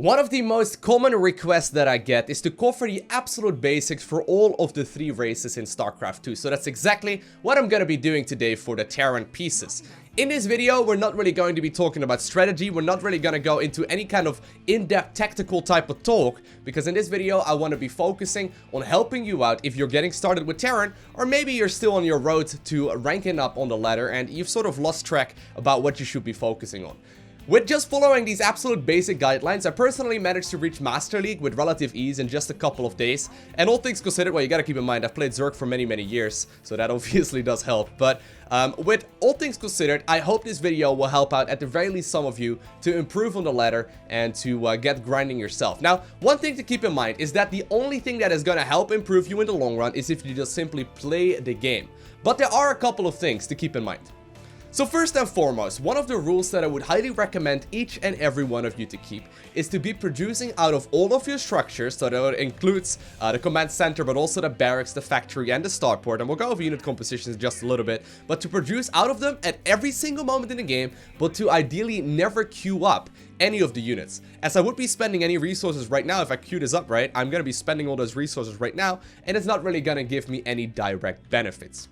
One of the most common requests that I get is to cover the absolute basics for all of the 3 races in StarCraft 2. So that's exactly what I'm going to be doing today for the Terran pieces. In this video, we're not really going to be talking about strategy. We're not really going to go into any kind of in-depth tactical type of talk, because in this video, I want to be focusing on helping you out if you're getting started with Terran, or maybe you're still on your road to ranking up on the ladder and you've sort of lost track about what you should be focusing on. With just following these absolute basic guidelines, I personally managed to reach Master League with relative ease in just a couple of days. And all things considered, well, you gotta keep in mind, I've played Zerg for many years, so that obviously does help. But with all things considered, I hope this video will help out at the very least some of you to improve on the ladder and to get grinding yourself. Now, one thing to keep in mind is that the only thing that is gonna help improve you in the long run is if you just simply play the game. But there are a couple of things to keep in mind. So first and foremost, one of the rules that I would highly recommend each and every one of you to keep is to be producing out of all of your structures. So that includes the command center, but also the barracks, the factory, and the starport. And we'll go over unit compositions in just a little bit. But to produce out of them at every single moment in the game, but to ideally never queue up any of the units. As I would be spending any resources right now, if I queue this up right, I'm going to be spending all those resources right now, and it's not really going to give me any direct benefits.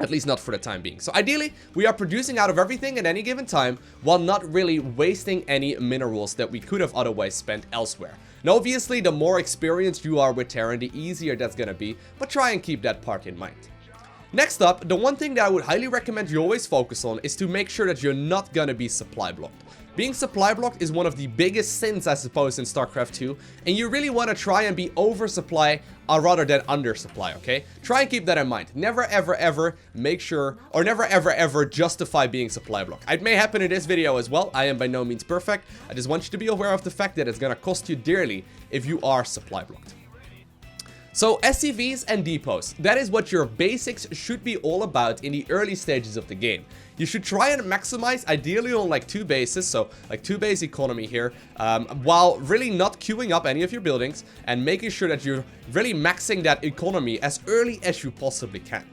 At least not for the time being. So ideally, we are producing out of everything at any given time while not really wasting any minerals that we could have otherwise spent elsewhere. Now obviously, the more experienced you are with Terran, the easier that's gonna be, but try and keep that part in mind. Next up, the one thing that I would highly recommend you always focus on is to make sure that you're not gonna be supply blocked. Being supply blocked is one of the biggest sins, I suppose, in StarCraft 2, and you really want to try and be oversupply rather than undersupply, okay? Try and keep that in mind. Never ever make sure, or never ever justify being supply blocked. It may happen in this video as well. I am by no means perfect. I just want you to be aware of the fact that it's going to cost you dearly if you are supply blocked. So SCVs and depots, that is what your basics should be all about in the early stages of the game. You should try and maximize, ideally on like 2 bases, so like 2 base economy here, while really not queuing up any of your buildings and making sure that you're really maxing that economy as early as you possibly can.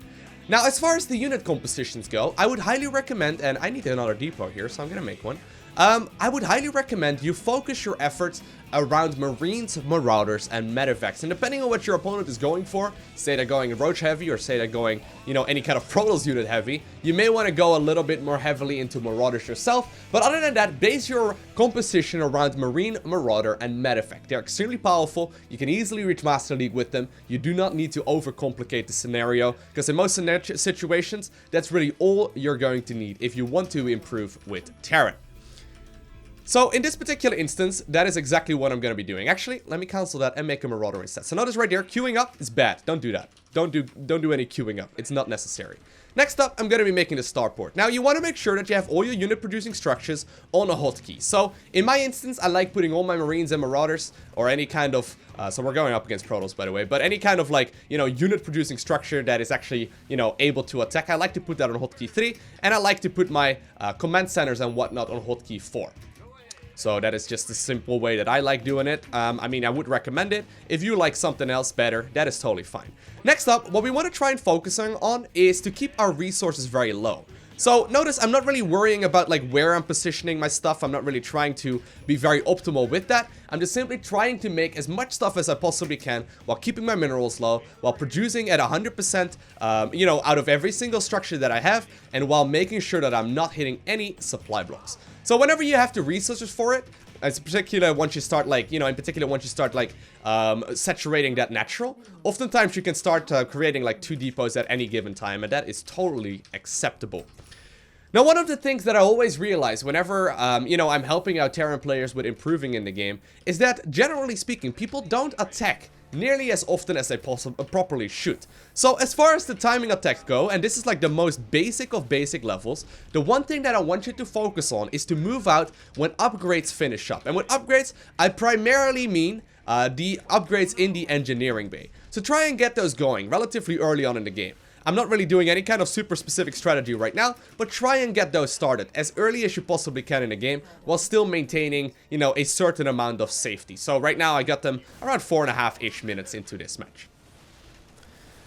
Now, as far as the unit compositions go, I would highly recommend, and I need another depot here, so I'm gonna make one. I would highly recommend you focus your efforts around Marines, Marauders, and Medevacs. And depending on what your opponent is going for, say they're going Roach heavy or say they're going, you know, any kind of Protoss unit heavy, you may want to go a little bit more heavily into Marauders yourself. But other than that, base your composition around Marine, Marauder, and Medevac. They're extremely powerful. You can easily reach Master League with them. You do not need to overcomplicate the scenario, because in most situations, that's really all you're going to need if you want to improve with Terran. So in this particular instance, that is exactly what I'm going to be doing. Actually, let me cancel that and make a Marauder instead. So notice right there, queuing up is bad. Don't do that. Don't do any queuing up. It's not necessary. Next up, I'm going to be making the Starport. Now, you want to make sure that you have all your unit producing structures on a hotkey. So in my instance, I like putting all my Marines and Marauders, or any kind of, so we're going up against Protoss, by the way, but any kind of like, you know, unit producing structure that is actually, you know, able to attack. I like to put that on hotkey 3, and I like to put my command centers and whatnot on hotkey 4. So that is just a simple way that I like doing it. I mean, I would recommend it. If you like something else better, that is totally fine. Next up, what we want to try and focus on is to keep our resources very low. So notice I'm not really worrying about like where I'm positioning my stuff. I'm not really trying to be very optimal with that. I'm just simply trying to make as much stuff as I possibly can while keeping my minerals low, while producing at 100%, you know, out of every single structure that I have, and while making sure that I'm not hitting any supply blocks. So whenever you have the resources for it, in particular once you start like, you know, saturating that natural, oftentimes you can start creating like 2 depots at any given time, and that is totally acceptable. Now, one of the things that I always realize whenever, you know, I'm helping out Terran players with improving in the game is that, generally speaking, people don't attack nearly as often as they properly should. So as far as the timing attacks go, and this is like the most basic of basic levels, the one thing that I want you to focus on is to move out when upgrades finish up. And with upgrades, I primarily mean the upgrades in the engineering bay. So try and get those going relatively early on in the game. I'm not really doing any kind of super specific strategy right now, but try and get those started as early as you possibly can in the game while still maintaining, you know, a certain amount of safety. So right now I got them around 4.5-ish minutes into this match.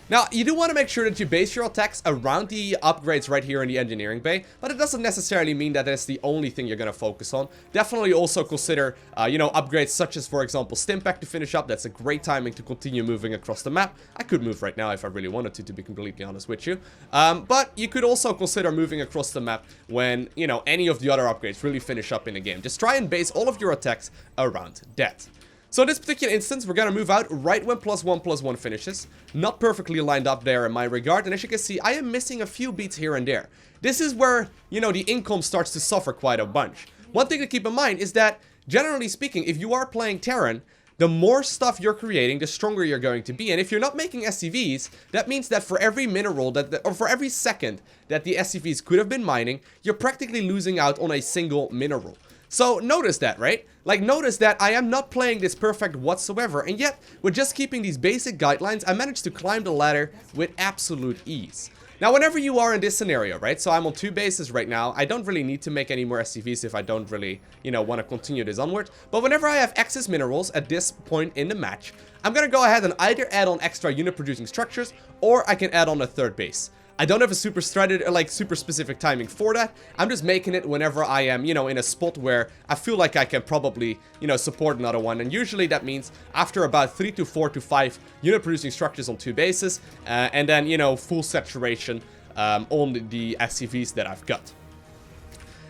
Now, you do want to make sure that you base your attacks around the upgrades right here in the engineering bay, but it doesn't necessarily mean that that's the only thing you're going to focus on. Definitely also consider, upgrades such as, for example, Stimpack to finish up. That's a great timing to continue moving across the map. I could move right now if I really wanted to be completely honest with you. But you could also consider moving across the map when, any of the other upgrades really finish up in the game. Just try and base all of your attacks around that. So in this particular instance, we're going to move out right when +1/+1 finishes. Not perfectly lined up there in my regard. And as you can see, I am missing a few beats here and there. This is where, the income starts to suffer quite a bunch. One thing to keep in mind is that, generally speaking, if you are playing Terran, the more stuff you're creating, the stronger you're going to be. And if you're not making SCVs, that means that for every mineral, or for every second that the SCVs could have been mining, you're practically losing out on a single mineral. So notice that, right? Like, notice that I am not playing this perfect whatsoever, and yet, with just keeping these basic guidelines, I managed to climb the ladder with absolute ease. Now, whenever you are in this scenario, right, so I'm on 2 bases right now, I don't really need to make any more SCVs if I don't really, want to continue this onward, but whenever I have excess minerals at this point in the match, I'm gonna go ahead and either add on extra unit-producing structures, or I can add on a 3rd base. I don't have a super specific timing for that. I'm just making it whenever I am, in a spot where I feel like I can probably, support another one. And usually that means after about 3 to 4 to 5 unit producing structures on 2 bases, and then, full saturation on the SCVs that I've got.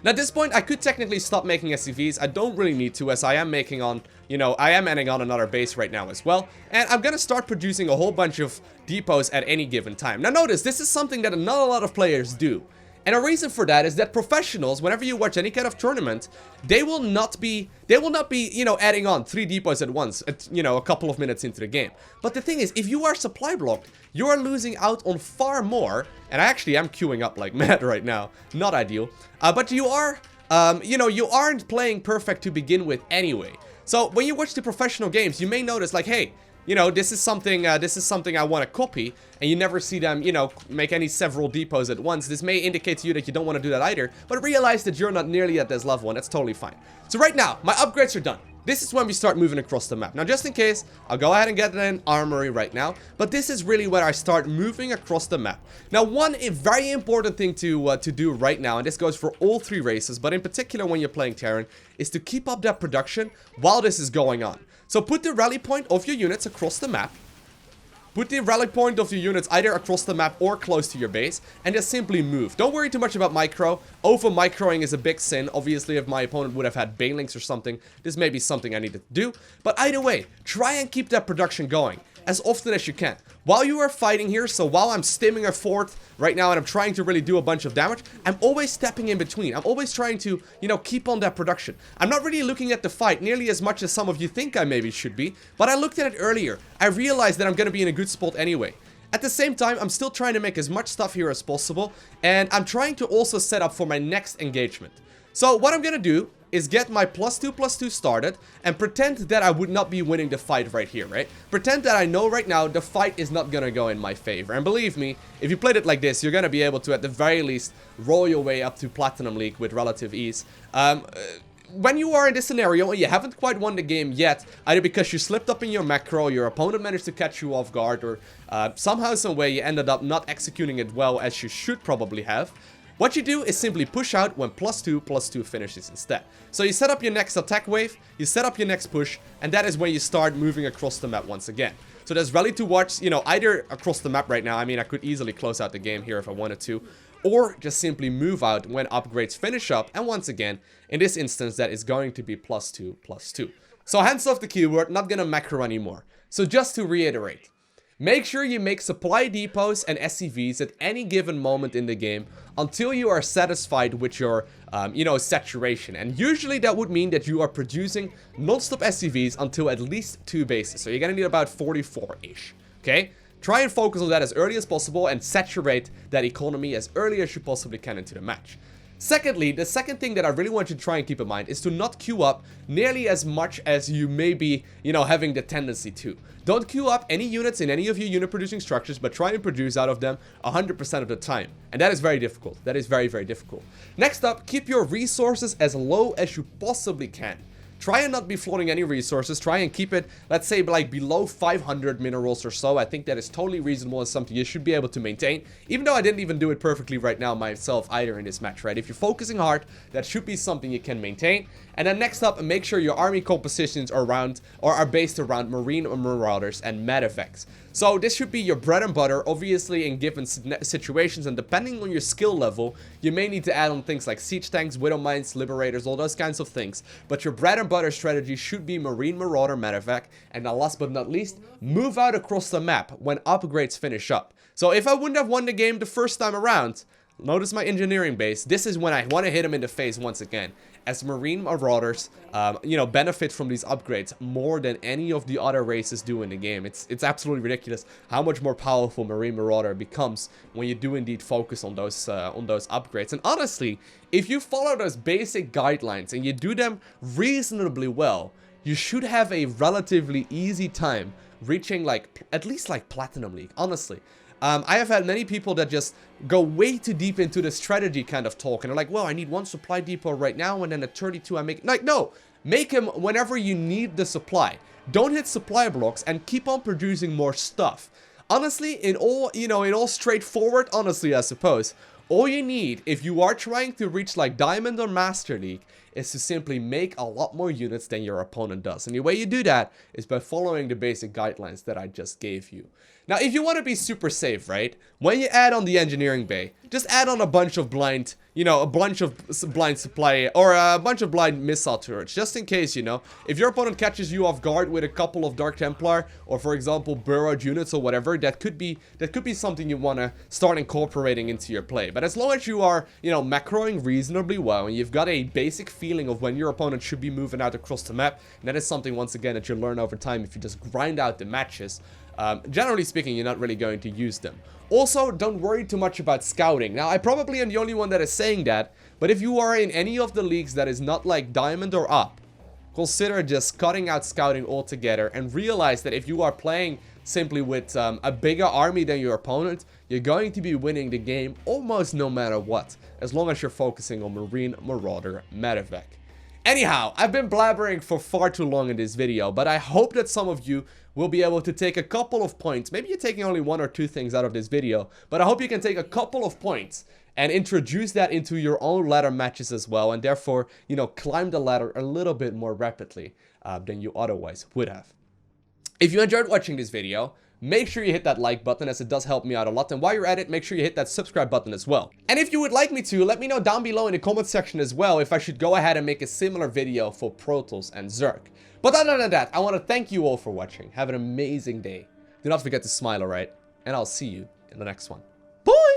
Now at this point, I could technically stop making SCVs. I don't really need to, as I am making on, I am adding on another base right now as well. And I'm gonna start producing a whole bunch of depots at any given time. Now notice, this is something that not a lot of players do. And a reason for that is that professionals, whenever you watch any kind of tournament, they will not be, adding on 3 depots at once, a couple of minutes into the game. But the thing is, if you are supply blocked, you are losing out on far more. And I actually am queuing up like mad right now. Not ideal. But you are, you aren't playing perfect to begin with anyway. So when you watch the professional games, you may notice like, hey, this is something I want to copy, and you never see them, make any several depots at once. This may indicate to you that you don't want to do that either, but realize that you're not nearly at this level, and that's totally fine. So right now, my upgrades are done. This is when we start moving across the map. Now, just in case, I'll go ahead and get an armory right now, but this is really where I start moving across the map. Now, one very important thing to do right now, and this goes for all 3 races, but in particular when you're playing Terran, is to keep up that production while this is going on. So put the rally point of your units across the map. Put the rally point of your units either across the map or close to your base, and just simply move. Don't worry too much about micro. Over microing is a big sin. Obviously, if my opponent would have had banelinks or something, this may be something I needed to do. But either way, try and keep that production going as often as you can. While you are fighting here, so while I'm stimming a fort right now and I'm trying to really do a bunch of damage, I'm always stepping in between. I'm always trying to, keep on that production. I'm not really looking at the fight nearly as much as some of you think I maybe should be, but I looked at it earlier. I realized that I'm going to be in a good spot anyway. At the same time, I'm still trying to make as much stuff here as possible, and I'm trying to also set up for my next engagement. So what I'm going to do is get my +2/+2 started and pretend that I would not be winning the fight right here, right? Pretend that I know right now the fight is not gonna go in my favor. And believe me, if you played it like this, you're gonna be able to, at the very least, roll your way up to Platinum League with relative ease. When you are in this scenario and you haven't quite won the game yet, either because you slipped up in your macro, your opponent managed to catch you off guard, or somehow, some way you ended up not executing it well as you should probably have, what you do is simply push out when +2/+2 finishes instead. So you set up your next attack wave, you set up your next push, and that is when you start moving across the map once again. So there's rally to watch, either across the map right now. I mean, I could easily close out the game here if I wanted to, or just simply move out when upgrades finish up, and once again, in this instance, that is going to be +2/+2. So hands off the keyword, not gonna macro anymore. So just to reiterate, make sure you make supply depots and SCVs at any given moment in the game until you are satisfied with your, saturation. And usually that would mean that you are producing non-stop SCVs until at least 2 bases. So you're gonna need about 44-ish, okay? Try and focus on that as early as possible and saturate that economy as early as you possibly can into the match. Secondly, the second thing that I really want you to try and keep in mind is to not queue up nearly as much as you may be, having the tendency to. Don't queue up any units in any of your unit producing structures, but try and produce out of them 100% of the time. And that is very difficult. That is very, very difficult. Next up, keep your resources as low as you possibly can. try and not be floating any resources. Try and keep it, let's say, like below 500 minerals or so. I think that is totally reasonable and something you should be able to maintain, even though I didn't even do it perfectly right now myself either in this match, right? If you're focusing hard, that should be something you can maintain. And then next up, make sure your army compositions are around, or are based around Marine or Marauders and Medevacs. So this should be your bread and butter. Obviously, in given situations and depending on your skill level, you may need to add on things like siege tanks, widow mines, liberators, all those kinds of things. But your bread and butter strategy should be Marine, Marauder, Medevac, and then last but not least, move out across the map when upgrades finish up. So if I wouldn't have won the game the first time around, notice my engineering base. This is when I want to hit him in the face once again. As Marine Marauders, you know, benefit from these upgrades more than any of the other races do in the game. It's absolutely ridiculous how much more powerful Marine Marauder becomes when you do indeed focus on those upgrades. And honestly, if you follow those basic guidelines and you do them reasonably well, you should have a relatively easy time reaching like at least like Platinum League, honestly. I have had many people that just go way too deep into the strategy kind of talk, and they're like, well, I need one supply depot right now, and then at 32 I make... Like, no! Make him whenever you need the supply. Don't hit supply blocks and keep on producing more stuff. Honestly, in all, you know, in all straightforward, honestly, I suppose, all you need, if you are trying to reach like Diamond or Master League, is to simply make a lot more units than your opponent does. And the way you do that is by following the basic guidelines that I just gave you. Now, if you want to be super safe, right, when you add on the engineering bay, just add on a bunch of blind, you know, a bunch of blind supply, or a bunch of blind missile turrets, just in case, you know, if your opponent catches you off guard with a couple of Dark Templar, or for example, burrowed units or whatever, that could be something you want to start incorporating into your play. But as long as you are, you know, macroing reasonably well, and you've got a basic feeling of when your opponent should be moving out across the map, and that is something, once again, that you learn over time if you just grind out the matches. Generally speaking, you're not really going to use them. Also, don't worry too much about scouting. Now, I probably am the only one that is saying that, but if you are in any of the leagues that is not like Diamond or up, consider just cutting out scouting altogether and realize that if you are playing simply with a bigger army than your opponent, you're going to be winning the game almost no matter what, as long as you're focusing on Marine, Marauder, Medevac. Anyhow, I've been blabbering for far too long in this video, but I hope that some of you will be able to take a couple of points. Maybe you're taking only one or two things out of this video, but I hope you can take a couple of points and introduce that into your own ladder matches as well, and therefore, you know, climb the ladder a little bit more rapidly than you otherwise would have. If you enjoyed watching this video, make sure you hit that like button, as it does help me out a lot, and while you're at it, make sure you hit that subscribe button as well. And if you would like me to, let me know down below in the comment section as well if I should go ahead and make a similar video for Protoss and Zerg. But other than that, I want to thank you all for watching. Have an amazing day. Do not forget to smile, alright? And I'll see you in the next one. Bye!